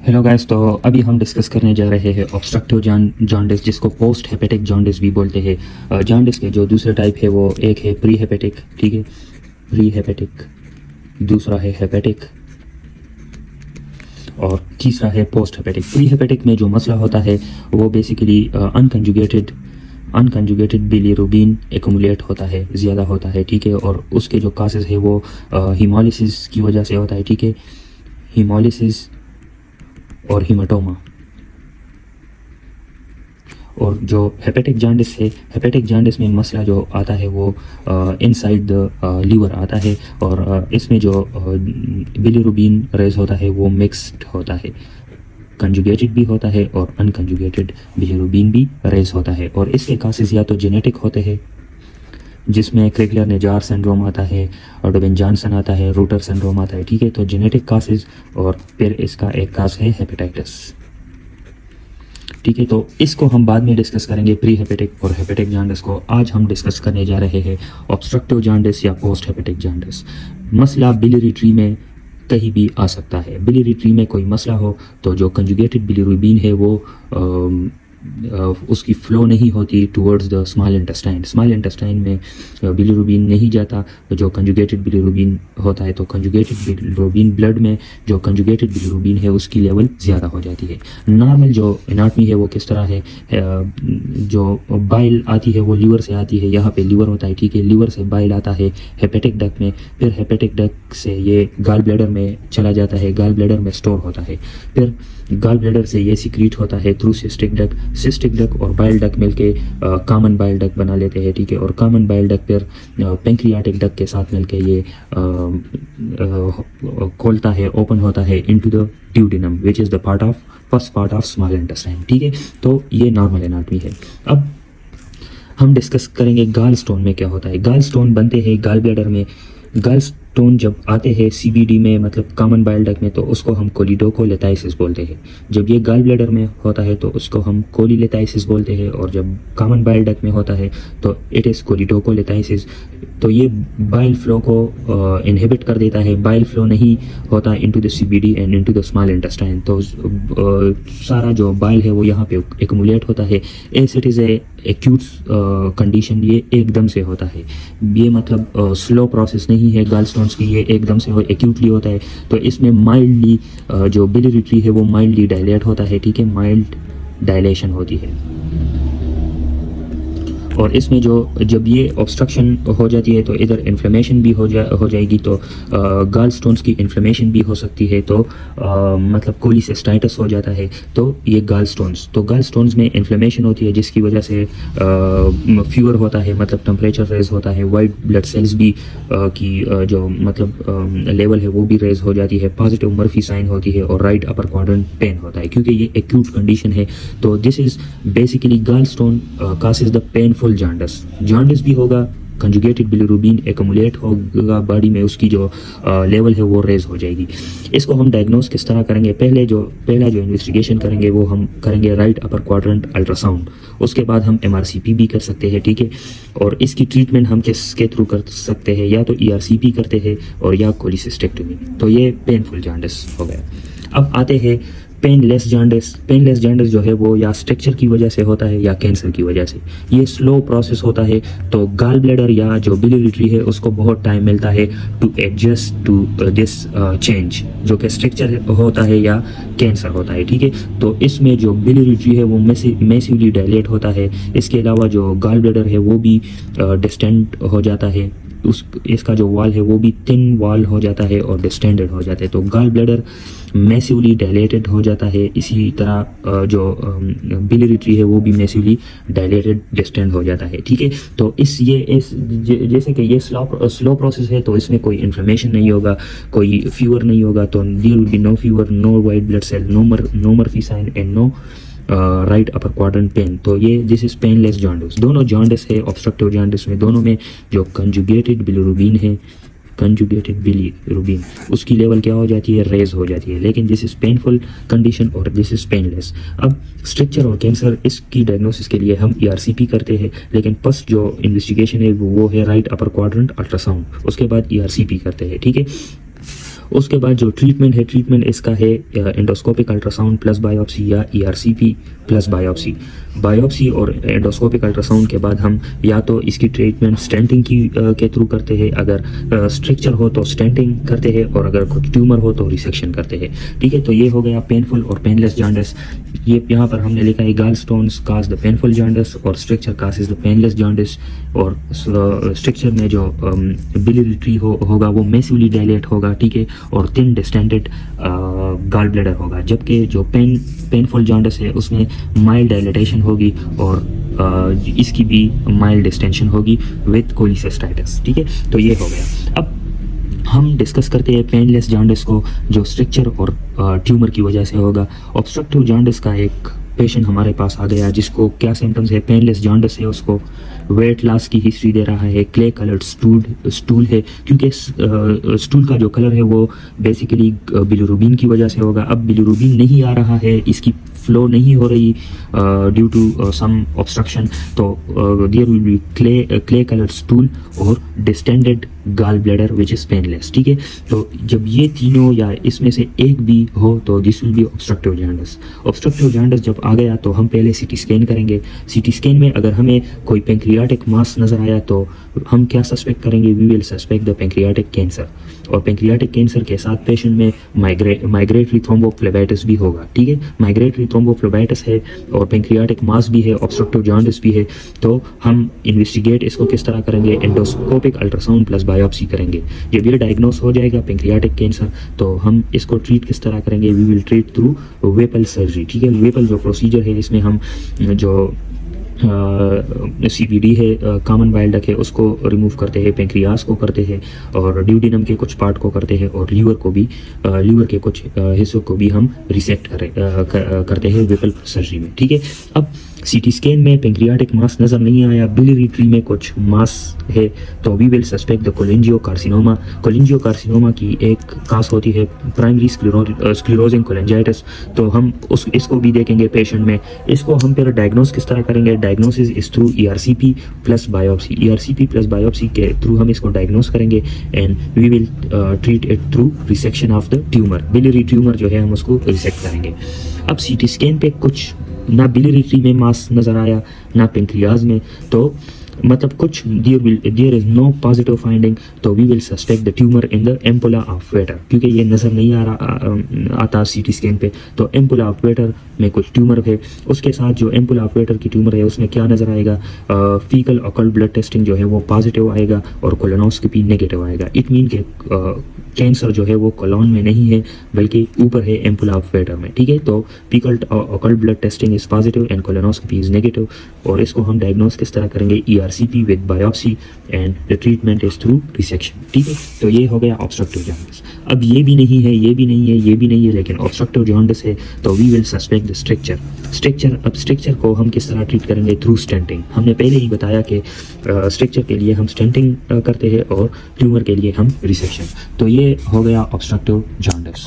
Hello guys, तो अभी हम डिस्कस करने जा रहे हैं ऑब्स्ट्रक्टिव जॉन्डिस, जिसको पोस्ट हेपेटिक जॉन्डिस भी बोलते हैं। जॉन्डिस के जो दूसरे टाइप है वो एक है प्री हेपेटिक, ठीक है, प्री हेपेटिक, दूसरा है हेपेटिक और तीसरा है पोस्ट हेपेटिक। प्री हेपेटिक में जो मसला होता है वो बेसिकली अनकंजुगेटेड बिलीरुबिन एक्युमुलेट होता है, ज़्यादा होता है, ठीक है, और उसके जो कासेस है वो हीमोलिसिस की वजह से होता है, ठीक है, हीमोलिसिस और हीमाटोमा। और जो हेपेटिक जॉन्डिस है, हेपेटिक जॉन्डिस में मसला जो आता है वो इनसाइड द लीवर आता है, और इसमें जो बिलीरुबिन रेज होता है वो मिक्स्ड होता है, कंजुगेटेड भी होता है और अनकंजुगेटेड बिलीरुबिन भी रेज होता है। और इसके कासेस या तो जेनेटिक होते हैं, जिसमें क्रेगलर नेजार सिंड्रोम आता है, ऑडोबिन जॉनसन आता है, रूटर सिंड्रोम आता है, ठीक है, तो जेनेटिक कासेस। और फिर इसका एक कास है हेपेटाइटिस, ठीक है, तो इसको हम बाद में डिस्कस करेंगे, प्री हेपेटिक और हेपेटिक जॉन्डिस को। आज हम डिस्कस करने जा रहे हैं ऑब्स्ट्रक्टिव जॉन्डिस या पोस्ट हेपेटिक जॉन्डिस। मसला बिलियरी ट्री में कहीं भी आ सकता है। बिलियरी ट्री में कोई मसला हो तो जो कंजुगेटेड बिलीरुबिन है वो उसकी फ्लो नहीं होती towards the small intestine. Small intestine में बिलीरुबिन नहीं जाता, तो जो कंजुगेटेड बिलीरुबिन होता है तो कंजुगेटेड बिलीरुबिन ब्लड में जो कंजुगेटेड बिलीरुबिन है उसकी लेवल ज़्यादा हो जाती है। नॉर्मल जो एनाटमी है वो किस तरह है, जो बाइल आती है वो लीवर से आती है, यहाँ पे लीवर होता है, ठीक है, लीवर से बाइल आता है हेपेटिक डक्ट में, फिर हेपेटिक डक्ट से ये गाल ब्लैडर में चला जाता है, गाल ब्लैडर में स्टोर होता है, फिर गाल ब्लैडर से ये सीक्रीट होता है through cystic duct. Cystic duct और बाइल डक्ट मिलके कॉमन बाइल डक्ट बना लेते हैं, ठीक है, और कॉमन बाइल डक्ट फिर पेंक्रियाटिक डक्ट के साथ मिलके ये खोलता है, ओपन होता है into the duodenum, which is the first part of small intestine, ठीक है। तो ये नॉर्मल एनाटमी है। अब हम डिस्कस करेंगे गाल स्टोन में क्या होता है। गाल स्टोन बनते हैं गाल ब्लैडर में। गाल स्टोन जब आते हैं सीबीडी में, मतलब कॉमन बाइल डक्ट में, तो उसको हम कोलिडोकोलेथाइसिस बोलते हैं। जब ये गाल ब्लैडर में होता है तो उसको हम कोलिलेथाइसिस बोलते हैं, और जब कॉमन बाइल डक्ट में होता है तो इट इज़ कोलिडोकोलेथाइसिस। तो ये बाइल फ्लो को इनहिबिट कर देता है, बाइल फ्लो नहीं होता into the CBD and into the small intestine, तो सारा जो बाइल है वो यहाँ पे एक्युमुलेट होता है। As it is a acute condition, ये एकदम से होता है, ये मतलब स्लो प्रोसेस नहीं है गाल स्टोन्स की, ये एकदम से एक्यूटली होता है। तो इसमें माइल्डली जो बिलियरी ट्री है वो माइल्डली डायलेट होता है, ठीक है, माइल्ड डायलेशन होती है। और इसमें जब ये ऑब्स्ट्रक्शन हो जाती है तो इधर इन्फ्लेमेशन भी हो जाएगी, तो गाल स्टोन्स की इन्फ्लेमेशन भी हो सकती है, तो मतलब कोलिसिस्टाइटिस हो जाता है। तो ये गाल स्टोन्स में इन्फ्लेमेशन होती है, जिसकी वजह से फीवर होता है, मतलब टेम्परेचर रेज होता है, वाइट ब्लड सेल्स भी की जो मतलब लेवल है वो भी रेज हो जाती है, पॉजिटिव मर्फी साइन होती है, और राइट अपर क्वाड्रेंट पेन होता है, क्योंकि ये एक्यूट कंडीशन है। तो दिस इज बेसिकली गाल स्टोन कासेस द पेनफुल जॉन्डिस भी होगा, कंजुगेटेड बिलीरुबिन एक्युमुलेट होगा बॉडी में, उसकी जो लेवल है वो रेज हो जाएगी। इसको हम डायग्नोस किस तरह करेंगे, पहला जो इन्वेस्टिगेशन करेंगे वो हम करेंगे राइट अपर क्वाड्रेंट अल्ट्रासाउंड, उसके बाद हम एमआरसीपी भी कर सकते हैं, ठीक है। और इसकी ट्रीटमेंट हम किसके थ्रू कर सकते हैं, या तो ईआरसीपी करते हैं और या कोलिसिस्टेक्टोमी। तो ये पेनफुल जॉन्डिस हो गया। अब आते हैं पेनलेस जॉन्डिस। पेनलेस जॉन्डिस जो है वो या स्ट्रक्चर की वजह से होता है या कैंसर की वजह से। ये स्लो प्रोसेस होता है, तो गाल ब्लैडर या जो बिलियरी ट्री है उसको बहुत टाइम मिलता है to adjust to this change, जो कि स्ट्रक्चर होता है या कैंसर होता है, ठीक है। तो इसमें जो बिलियरी ट्री है वो मैसिवली डायलेट होता है। इसके अलावा जो गाल ब्लैडर है वो भी डिस्टेंड हो जाता है, इसका जो वॉल है वो भी थिन वॉल हो जाता है और डिस्टेंडेड हो जाता है। तो गाल ब्लैडर मैसिवली डायलेटेड हो जाता है, इसी तरह जो बिलियरी ट्री है वो भी मैसिवली डायलेटेड डिस्टेंड हो जाता है, ठीक है। तो जैसे कि ये स्लो प्रोसेस है, तो इसमें कोई इन्फ्लेमेशन नहीं होगा, कोई फीवर नहीं होगा, तो there will be no fever, no white blood cell, no Murphy sign and no right upper quadrant pain. तो ये दिस इज पेनलेस जॉन्डिस। दोनों जॉन्डिस है ऑब्स्ट्रक्टिव जॉन्डिस में, दोनों में जो कंजुगेटेड बिलीरुबिन है, कंजुगेटेड बिलीरुबिन उसकी लेवल क्या हो जाती है, रेज हो जाती है। लेकिन दिस इज पेनफुल कंडीशन और दिस इज पेनलेस। अब स्ट्रक्चर और कैंसर, इसकी डायग्नोसिस के लिए हम ईआरसीपी करते हैं, लेकिन फर्स्ट जो इन्वेस्टिगेशन है वो है राइट अपर क्वाड्रेंट अल्ट्रासाउंड, उसके बाद ईआरसीपी करते हैं, ठीक है। उसके बाद जो ट्रीटमेंट है, ट्रीटमेंट इसका है एंडोस्कोपिक अल्ट्रासाउंड प्लस बायोप्सी या ERCP प्लस बायोप्सी। बायोप्सी और एंडोस्कोपिक अल्ट्रासाउंड के बाद हम या तो इसकी ट्रीटमेंट स्टेंटिंग के थ्रू करते हैं, अगर स्ट्रक्चर हो तो स्टेंटिंग करते हैं, और अगर कुछ ट्यूमर हो तो रिसेक्शन करते हैं। ठीक है, तो ये हो गया पेनफुल और पेनलेस जॉन्डिस। ये यहाँ पर हमने लिखा है gall stones cause the painful jaundice और stricture cause the painless jaundice. और स्ट्रक्चर में जो बिलियरी ट्री होगा वो मैसिवली डायलेट होगा, ठीक है, और थिन डिस्टेंडेड गॉल ब्लैडर होगा। जबकि जो पेनफुल जॉन्डिस है उसमें माइल्ड डायलेटेशन होगी और इसकी भी माइल्ड डिस्टेंशन होगी विद कोलिसिस्टाइटिस। ठीक है, तो ये हो गया। अब हम डिस्कस करते हैं पेनलेस जॉन्डिस को, जो स्ट्रक्चर और ट्यूमर की वजह से होगा। ऑब्स्ट्रक्टिव जॉन्डिस का एक पेशेंट हमारे पास आ गया जिसको क्या सिम्टम्स है, पेनलेस जॉन्डिस है, उसको वेट लॉस की हिस्ट्री दे रहा है, क्ले कलर्ड स्टूल है, क्योंकि स्टूल का जो कलर है वो बेसिकली बिलिरुबिन की वजह से होगा। अब बिलिरुबिन नहीं आ रहा है, इसकी फ्लो नहीं हो रही ड्यू टू सम ऑब्स्ट्रक्शन, तो there will be clay coloured stool और distended gall bladder which is painless. ठीक है, तो जब ये तीनों या इसमें से एक भी हो तो this will be obstructive jaundice. Obstructive jaundice जब आ गया तो हम पहले CT स्कैन करेंगे। CT स्कैन में अगर हमें कोई पेंक्रियाटिक मास नजर आया तो हम क्या सस्पेक्ट करेंगे, we will suspect the pancreatic cancer. और पेंक्रियाटिक कैंसर के साथ पेशेंट में माइग्रेटरी थ्रोम्बोफ्लेबाइटिस भी होगा। ठीक है, माइग्रेटरी थ्रोम्बोफ्लेबाइटिस है और पेंक्रियाटिक मास भी है, ऑब्स्ट्रक्टिव जॉन्डिस भी है, तो हम इन्वेस्टिगेट इसको किस तरह करेंगे, एंडोस्कोपिक अल्ट्रासाउंड प्लस बायोप्सी करेंगे। जब ये डायग्नोस हो जाएगा पेंक्रियाटिक कैंसर तो हम इसको ट्रीट किस तरह करेंगे, we will treat through Whipple surgery. ठीक है, वेपल जो प्रोसीजर है इसमें हम जो CVD है, कॉमन बाइल डक्ट है, उसको रिमूव करते हैं, पेंक्रियास को करते हैं और ड्यूडिनम के कुछ पार्ट को करते हैं और लीवर को भी, लीवर के कुछ हिस्सों को भी हम रिसेक्ट करते हैं वेपल सर्जरी में। ठीक है, अब CT स्कैन में पेंक्रियाटिक मास नज़र नहीं आया, बिलियरी ट्री में कुछ मास है, तो वी विल सस्पेक्ट द कोलिंजियोकार्सिनोमा। कोलिंजियोकार्सिनोमा की एक कास होती है प्राइमरी स्क्लेरोजिंग कोलेंजाइटिस, तो हम इसको भी देखेंगे पेशेंट में। इसको हम फिर डायग्नोस किस तरह करेंगे, diagnosis is through ERCP plus biopsy. ERCP plus biopsy के थ्रू हम इसको डायग्नोस करेंगे and we will treat it through resection of the tumour. Biliary tumour जो है हम उसको रिसेक्ट करेंगे। अब CT स्कैन पे कुछ ना बिलियरी ट्री में मास नजर आया ना पेंक्रियाज में, तो मतलब कुछ there is no positive finding, तो we will suspect the tumour in the ampulla of Vater, क्योंकि ये नज़र नहीं आता CT स्कैन पे, तो एम्पुला ऑफ वेटर में कुछ ट्यूमर है। उसके साथ जो एम्पुला ऑफ वेटर की ट्यूमर है उसमें क्या नज़र आएगा, फीकल ऑकल्ट ब्लड टेस्टिंग जो है वो पॉजिटिव आएगा और कोलोनोस्कोपी नेगेटिव आएगा। इट मीन के कैंसर जो है वो कोलोन में नहीं है बल्कि ऊपर है एम्पुला ऑफ वेटर में। ठीक है, तो faecal occult blood testing is positive and colonoscopy is negative, और इसको हम डायग्नोस किस तरह करेंगे, ERCP with biopsy and the treatment is through resection. ठीक है, तो ये हो गया ऑब्स्ट्रक्टिव जॉन्डिस। अब ये भी नहीं है, ये भी नहीं है, ये भी नहीं है, लेकिन ऑब्स्ट्रक्टिव जॉन्डिस है, तो we will suspect the structure. अब स्ट्रक्चर को हम किस तरह ट्रीट करेंगे, थ्रू स्टेंटिंग। हमने पहले ही बताया कि स्ट्रक्चर के लिए हम स्टेंटिंग करते हैं और ट्यूमर के लिए हम रिसेक्शन। तो ये हो गया ऑब्स्ट्रक्टिव जॉन्डिस।